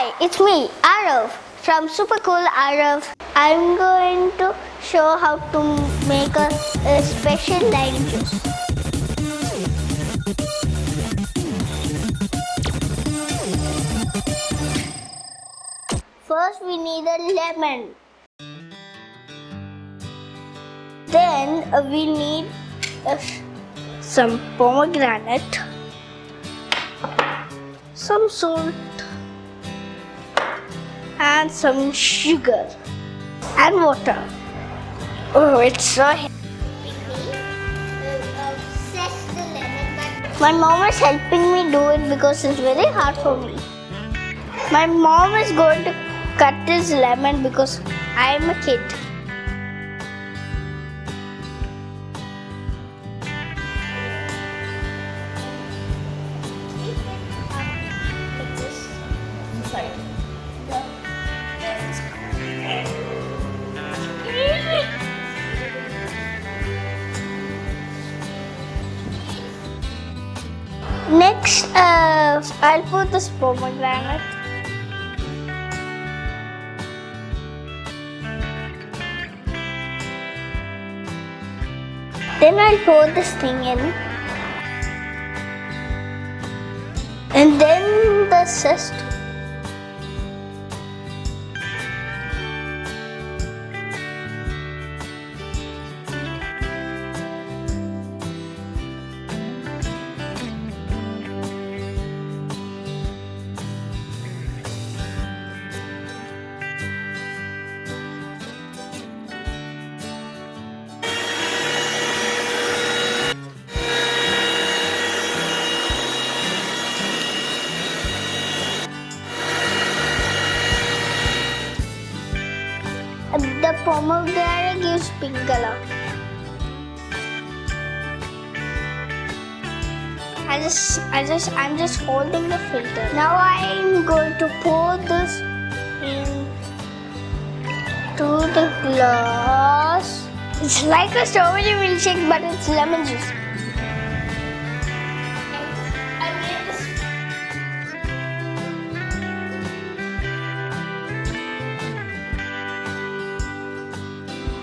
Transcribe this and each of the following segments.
Hi, it's me, Aarav from Super Cool Aarav. I'm going to show how to make a special lime juice. First, we need a lemon. Then we need some pomegranate, some salt, and some sugar and water. Oh, it's so heavy. My mom is helping me do it because it's very hard for me. My mom is going to cut this lemon because I am a kid. Next, I'll put this pomegranate. Then I'll pour this thing in. And then the zest. The pomegranate gives pink color. I'm just holding the filter. Now I'm going to pour this into the glass. It's like a strawberry milkshake, but it's lemon juice.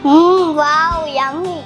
Wow, yummy!